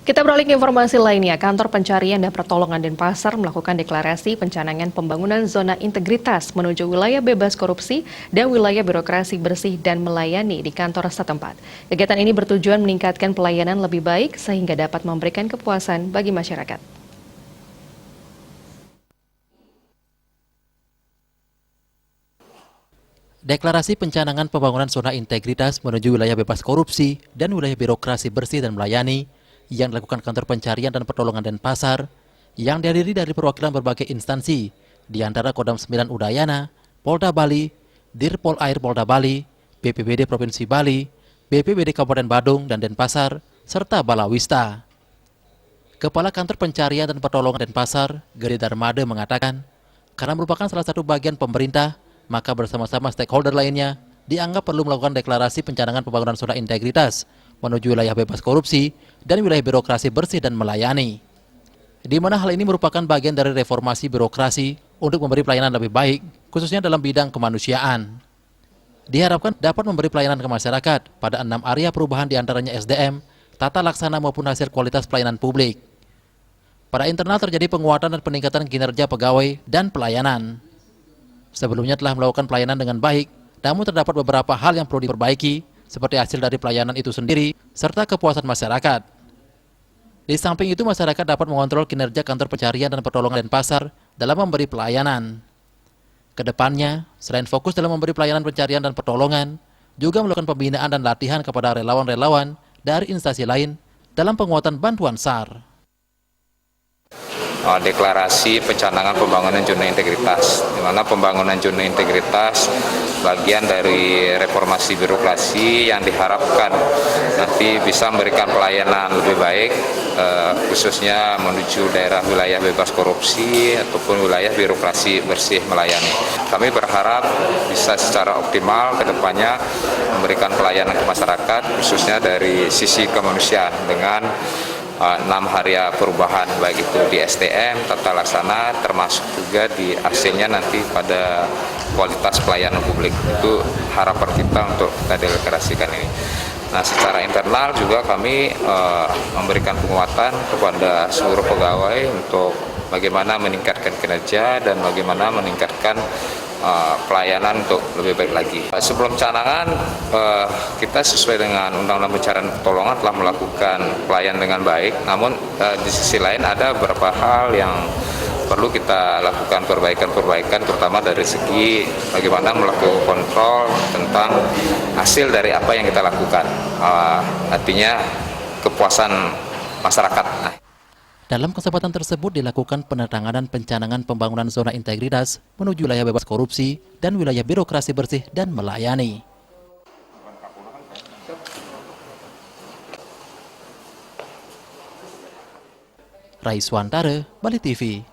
Kita beralih ke informasi lainnya. Kantor Pencarian dan Pertolongan Denpasar melakukan deklarasi pencanangan pembangunan zona integritas menuju wilayah bebas korupsi dan wilayah birokrasi bersih dan melayani di kantor setempat. Kegiatan ini bertujuan meningkatkan pelayanan lebih baik sehingga dapat memberikan kepuasan bagi masyarakat. Deklarasi pencanangan pembangunan zona integritas menuju wilayah bebas korupsi dan wilayah birokrasi bersih dan melayani yang dilakukan Kantor Pencarian dan Pertolongan Denpasar yang dihadiri dari perwakilan berbagai instansi, di antara Kodam 9 Udayana, Polda Bali, Dirpol Air Polda Bali, BPBD Provinsi Bali, BPBD Kabupaten Badung dan Denpasar, serta Balawista. Kepala Kantor Pencarian dan Pertolongan Denpasar, Gede Darmade mengatakan, karena merupakan salah satu bagian pemerintah, maka bersama-sama stakeholder lainnya dianggap perlu melakukan deklarasi pencanangan pembangunan zona integritas menuju wilayah bebas korupsi dan wilayah birokrasi bersih dan melayani. Di mana hal ini merupakan bagian dari reformasi birokrasi untuk memberi pelayanan lebih baik, khususnya dalam bidang kemanusiaan. Diharapkan dapat memberi pelayanan ke masyarakat pada 6 area perubahan diantaranya SDM, tata laksana maupun hasil kualitas pelayanan publik. Pada internal terjadi penguatan dan peningkatan kinerja pegawai dan pelayanan. Sebelumnya telah melakukan pelayanan dengan baik, namun terdapat beberapa hal yang perlu diperbaiki, seperti hasil dari pelayanan itu sendiri, serta kepuasan masyarakat. Di samping itu, masyarakat dapat mengontrol kinerja Kantor Pencarian dan Pertolongan Denpasar dalam memberi pelayanan. Kedepannya, selain fokus dalam memberi pelayanan pencarian dan pertolongan, juga melakukan pembinaan dan latihan kepada relawan-relawan dari instansi lain dalam penguatan bantuan SAR. Deklarasi pencanangan pembangunan zona integritas, di mana pembangunan zona integritas bagian dari reformasi birokrasi yang diharapkan nanti bisa memberikan pelayanan lebih baik, khususnya menuju daerah wilayah bebas korupsi ataupun wilayah birokrasi bersih melayani. Kami berharap bisa secara optimal ke depannya memberikan pelayanan ke masyarakat, khususnya dari sisi kemanusiaan dengan 6 area perubahan, baik itu di SDM, tata laksana, termasuk juga di hasilnya nanti pada kualitas pelayanan publik. Itu harapan kita untuk kita deklarasikan ini. Nah, secara internal juga kami memberikan penguatan kepada seluruh pegawai untuk bagaimana meningkatkan kinerja dan bagaimana meningkatkan pelayanan untuk lebih baik lagi. Sebelum canangan, kita sesuai dengan Undang-Undang Pencarian Pertolongan telah melakukan pelayanan dengan baik, namun di sisi lain ada beberapa hal yang perlu kita lakukan perbaikan-perbaikan, terutama dari segi bagaimana melakukan kontrol tentang hasil dari apa yang kita lakukan, artinya kepuasan masyarakat. Dalam kesempatan tersebut dilakukan penandatanganan pencanangan pembangunan zona integritas menuju wilayah bebas korupsi dan wilayah birokrasi bersih dan melayani. Raiswantara, Bali TV.